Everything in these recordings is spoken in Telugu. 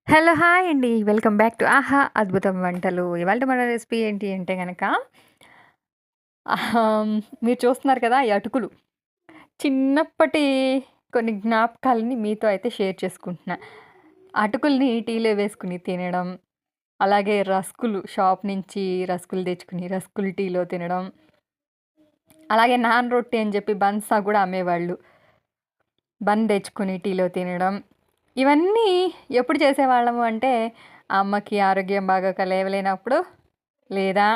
హలో! హాయ్ అండి. వెల్కమ్ బ్యాక్ టు 'ఆహా అద్భుతం వంటలు'. ఇవాల్టి మన రెసిపీ ఏంటి అంటే గనక మీరు చూస్తున్నారు కదా! ఈ అటుకులు. చిన్నప్పటి కొన్ని జ్ఞాపకాలని మీతో అయితే షేర్ చేసుకుంటున్నా. అటుకుల్ని టీలో వేసుకొని తినడం, అలాగే రస్కులు షాప్ నుంచి రస్కులు తెచ్చుకొని, రస్కులు టీలో తినడం, అలాగే నాన్ రొట్టి అని చెప్పి బన్సా గూడా అమ్మేవాళ్ళు. బన్ తెచ్చుకొని టీలో తినడం. ఇవన్నీ ఎప్పుడు చేసేవాళ్ళము అంటే, అమ్మకి ఆరోగ్యం బాగోక లేవలేనప్పుడు, లేదా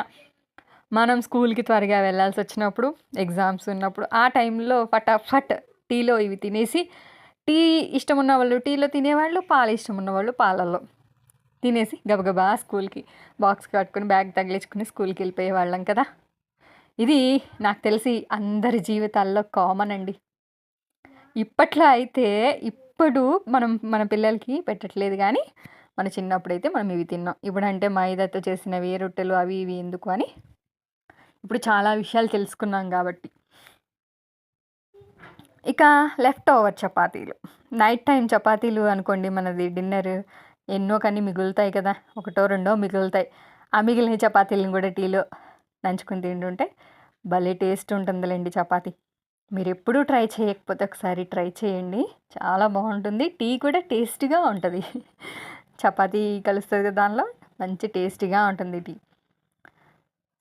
మనం స్కూల్‌కి త్వరగా వెళ్ళాల్సొచ్చినప్పుడు, ఎగ్జామ్స్ ఉన్నప్పుడు, ఆ టైంలో ఫటాఫట్ టీలో ఇవి తినేసి, టీ ఇష్టమున్న వాళ్ళు టీలో తినేవాళ్ళు, పాలు ఇష్టమున్న వాళ్ళు పాలల్లో తినేసి గబగబా స్కూల్‌కి బాక్స్ కట్టుకొని, బ్యాగ్ తగిలించుకొని స్కూల్‌కెళ్ళిపోయేవాళ్ళం కదా! ఇది నాకు తెలిసి అందరి జీవితాల్లో కామన్ అండి. ఇప్పట్లో అయితే ఇప్పుడు మన పిల్లలకి పెట్టట్లేదు గానీ, మన చిన్నప్పుడైతే మనం ఇవి తిన్నాం. ఇప్పుడంటే మైదాతో చేసినవి రొట్టెలు అవి ఇవి ఎందుకు అని, ఇప్పుడు చాలా విషయాలు తెలుసుకున్నాం గాబట్టి. ఇక లెఫ్ట్ ఓవర్ చపాతీలు. నైట్ టైమ్ చపాతీలు అనుకోండి మనది డిన్నర్ ఎన్నో కానీ మిగులుతాయి కదా! ఒకటో రెండో మిగులుతాయి. ఆ మిగిలిన చపాతీలను గూడా టీలో నంచుకొని తింటుంటే భలే టేస్ట్ ఉంటుందిలెండి చపాతీ. మీరెప్పుడూ ట్రై చేయకపోతే ఒకసారి ట్రై చేయండి. చాలా బావుంటుంది. టీ కూడా టేస్టీగా ఉంటది. చపాతీ కలుస్తది కదా దానిలో. మంచి టేస్టీగా ఉంటుంది టీ.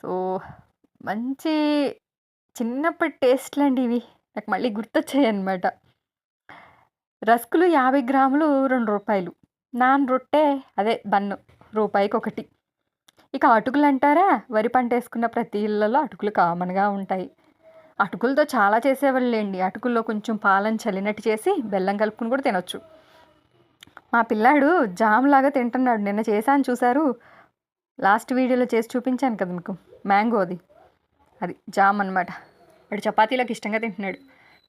సో, మంచి చిన్నప్పటి టేస్ట్‌లండి ఇవి. నాకు మళ్ళీ గుర్తొచ్చాయన్నమాట. రస్కులు 50 గ్రాములు రూ. 2. నాన్ రొట్టె అదే బన్ను రూపాయికొకటి. ఇక అటుకులంటారా? వరి పంటేసుకున్న ప్రతి ఇళ్లలో అటుకులు కామన్‌గా ఉంటాయి. అటుకులతో చాలా చేసేవాళ్ళండి. అటుకుల్లో కొంచెం పాలను చల్లినట్టు చేసి, బెల్లం కలుపుకొని కూడా తినొచ్చు. మా పిల్లాడు జామ్‌లాగా తింటున్నాడు. నిన్న చేశాను చూసారు? లాస్ట్ వీడియోలో చేసి చూపించాను కదా మీకు. మ్యాంగోది. అది జామ్ అనమాట. వాడు చపాతీలోకి ఇష్టంగా తింటున్నాడు.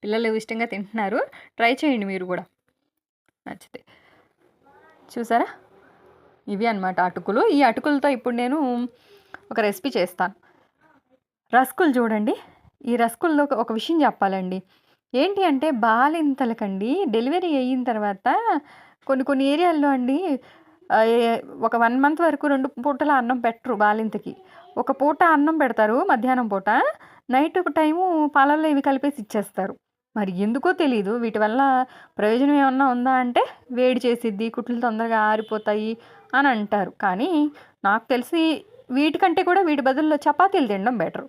పిల్లలు ఇష్టంగా తింటున్నారు. ట్రై చేయండి మీరు గూడా నచ్చితే. చూసారా? ఇవి అనమాట అటుకులు. ఈ అటుకులతో ఇప్పుడు నేను ఒక రెసిపీ చేస్తాను. రస్కులు చూడండి. ఈ రస్కుల్లో ఒక విషయం చెప్పాలండి. ఏంటి అంటే బాలింతలకండి డెలివరీ అయిన తర్వాత కొన్ని కొన్ని ఏరియాల్లో అండి ఆహ్, ఎ ఒక 1 మంత్ వరకు 2 పూటల అన్నం పెట్టరు బాలింతకి. ఒక పూట అన్నం పెడతారు మధ్యాహ్నం పూట. నైట్ టైము పాలల్లో ఇవి కలిపేసి ఇచ్చేస్తారు. మరి ఎందుకో తెలీదు. వీటి వల్ల ప్రయోజనం ఏమన్నా ఉందా అంటే వేడి చేసిద్ది, కుట్లు తొందరగా ఆరిపోతాయి అని అంటారు. కానీ నాకు తెలిసి వీటికంటే కూడా వీటి బదుల్లో చపాతీలు తినడం బెటరు.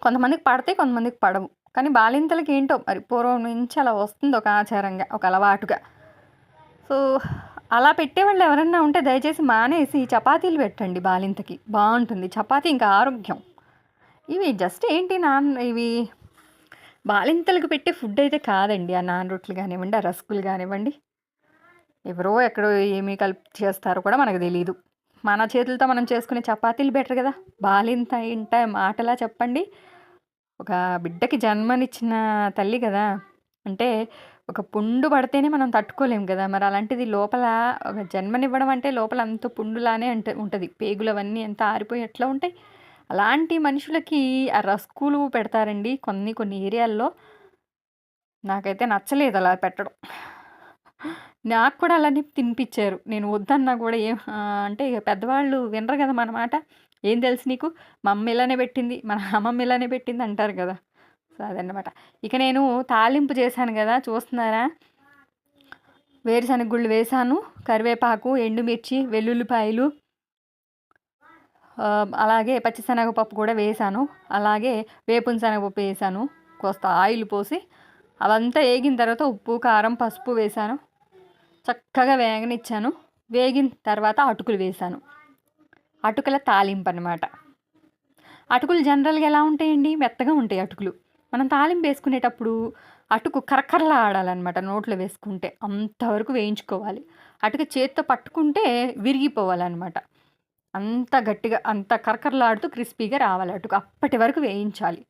కొంతమందికి పడతాయి, కొంతమందికి పడవు. కానీ బాలింతలకి ఏంటో మరి పూర్వం నుంచి అలా వస్తుంది ఒక ఆచారంగా, ఒక అలవాటుగా. సో, అలా పెట్టేవాళ్ళు ఎవరన్నా ఉంటే దయచేసి మానేసి చపాతీలు పెట్టండి బాలింతకి. బావుంటుంది. చపాతీ ఇంకా ఆరోగ్యం. ఇవి జస్ట్ ఏంటి ఇవి బాలింతలకు పెట్టే ఫుడ్ అయితే కాదండి. ఆ నాన్ రొట్టెలు గానివ్వండి, ఆ రస్కులు గానివ్వండి. ఎవరో ఎక్కడో ఏమి కలిపి చేస్తారో కూడా మనకు తెలీదు. మన చేతులతో మనం చేసుకునే చపాతీలు బెటర్ గదా! బాలింత ఇంట మాటలా చెప్పండి. ఒక బిడ్డకి జన్మనిచ్చిన తల్లి గదా! అంటే ఒక పుండు పడితేనే మనం తట్టుకోలేం గదా! మరి అలాంటిది లోపల ఒక జన్మనివ్వడం అంటే లోపల అంత పుండులానే ఉంటది. పేగులవన్నీ ఎంత ఆరిపోయి ఎట్లా ఉంటాయి. అలాంటి మనుషులకి ఆ రస్కులు పెడతారండి కొన్ని కొన్ని ఏరియాల్లో. నాకైతే నచ్చలేదు అలా పెట్టడం. నాకు కూడా అలానే తినిపిచ్చారు. నేను వద్దన్నా గూడా అంటే ఇగ పెద్దవాళ్ళు వినరు గదా మన మాట. "ఏం తెలుసు నీకు? మా అమ్మ ఇలానే పెట్టింది. మన అమ్మమ్మ ఇలానే పెట్టింది" అంటారు గదా! సో, అదన్నమాట. ఇక నేను తాలింపు చేశాను గదా! చూస్తున్నారా? వేరుశనగ గుళ్ళు వేశాను. కరివేపాకు, ఎండుమిర్చి, వెల్లుల్లిపాయలు అలాగే పచ్చిశనగపప్పు కూడా వేశాను. అలాగే వేపున శనగపప్పు ఏశాను. కోస్త ఆయిల్ పోసి అవంతా ఏగిన తర్వాత ఉప్పు, కారం, పసుపు వేశాను. చక్కగా వేగనిచ్చాను. వేగిన తర్వాత అటుకులు వేశాను. అటుకుల తాలింపనమాట. అటుకులు జనరల్‌గా ఎలా ఉంటాయండి? మెత్తగా ఉంటాయి అటుకులు. మనం తాలింపేసుకునేటప్పుడు అటుకు కరకరలాడాలనమాట నోట్లో వేసుకుంటే. అంతవరకు వేయించుకోవాలి. అటుకు చేత్తో పట్టుకుంటే విరిగిపోవాలనమాట. అంత గట్టిగా, అంత కరకరలాడుతూ క్రిస్పీగా రావాలి అటుకు. అప్పటి వరకు వేయించాలి.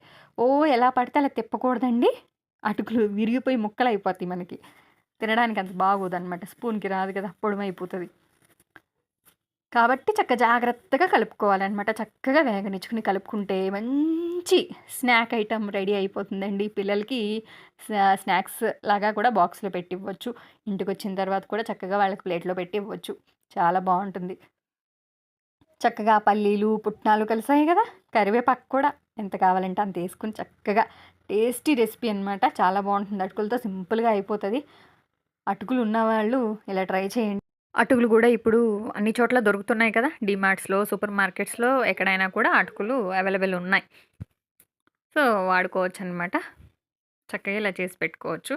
ఎలా పడితే అలా తిప్పకూడదండి. అటుకులు విరిగిపోయి ముక్కలయిపోతాయి మనకి. తినడానికి అంత బాగోదనమాట. స్పూన్‌కి రాదు కదా! పొడుమైపోతది. కాబట్టి జాగ్రత్తగా కలుపుకోవాలనమాట. చక్కగా వేగనిచ్చుకొని కలుపుకుంటే మంచి స్నాక్ ఐటెమ్ రెడీ అయిపోతుందండి. పిల్లలకి స్నాక్స్ లాగా కూడా బాక్స్‌లో పెట్టివ్వచ్చు. ఇంటికొచ్చిన తర్వాత కూడా చక్కగా వాళ్ళకి ప్లేట్‌లో పెట్టివ్వచ్చు. చాలా బావుంటుంది. చక్కగా పల్లీలు, పుట్నాలు కలిసాయి గదా! కరివేపాకు కూడా ఎంత కావాలంటే అంత యేసుకొని చక్కగా టేస్టీ రెసిపీ అనమాట. చాలా బావుంటుంది. అటుకులతో సింపుల్‌గా అయిపోతది. అటుకులు ఉన్నవాళ్ళు ఇలా ట్రై చేయండి. అటుకులు గూడా ఇప్పుడు అన్ని చోట్ల దొరుకుతున్నాయి కదా! డీమార్ట్స్‌లో, సూపర్ మార్కెట్స్‌లో ఎక్కడైనా కూడా అటుకులు అవైలబుల్ ఉన్నాయి. సో, వాడుకోవచ్చనమాట. చక్కగా ఇలా చేసి పెట్టుకోవచ్చు.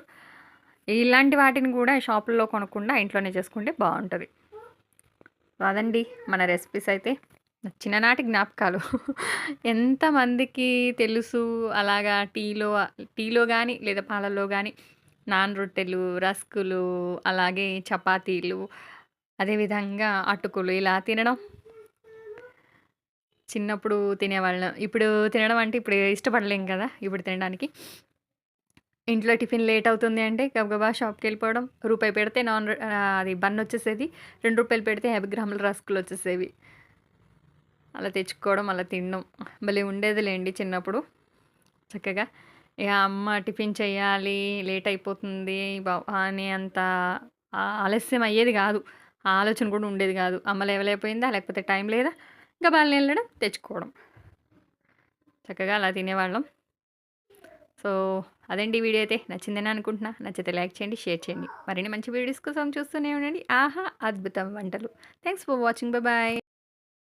ఇలాంటి వాటిని గూడా షాపుల్లో కొనకుండా ఇంట్లోనే చేసుకుంటే బావుంటది. అదండి మన రెసిపీస్ అయితే. చిన్ననాటి జ్ఞాపకాలు. ఎంతమందికి తెలుసు అలాగా టీలో గానీ, లేదా పాలల్లో గానీ నాన్ రొట్టెలు, రస్కులు, అలాగే చపాతీలు, అదేవిధంగా అటుకులు ఇలా తినడం చిన్నప్పుడు తినేవాళ్ళం. ఇప్పుడు తినడం అంటే ఇప్పుడు ఇష్టపడలేం కదా! ఇప్పుడు తినడానికి. ఇంట్లో టిఫిన్ లేట్ అవుతుంది అంటే గబగబా షాప్‌కెళ్ళిపోవడం. రూపాయి పెడితే అది బన్నొచ్చేసేది. రూ. 2 పెడితే 50 గ్రాముల రస్కులొచ్చేసేవి. అలా తెచ్చుకోవడం, అలా తినడం. భలే ఉండేదిలేండి చిన్నప్పుడు. చక్కగా ఇగ అమ్మ టిఫిన్ చేయాలి, లేట్ అయిపోతుంది అనే అంత ఆలస్యం అయ్యేది గాదు. ఆ ఆలోచన కూడా ఉండేది గాదు. అమ్మ లేవలేకపోయిందా, లేకపోతే టైం లేదా, గబాల్న ఎళ్ళడం, తెచ్చుకోవడం. చక్కగా అలా తినేవాళ్ళం. సో, అదండి వీడియో అయితే. నచ్చిందని అనుకుంటున్నా. నచ్చితే లైక్ చేయండి, షేర్ చేయండి. మరిన్ని మంచి వీడియోస్ కోసం చూస్తూనే ఉండండి. ఆహా! అద్భుతం వంటలు. Thanks for watching. బాయ్.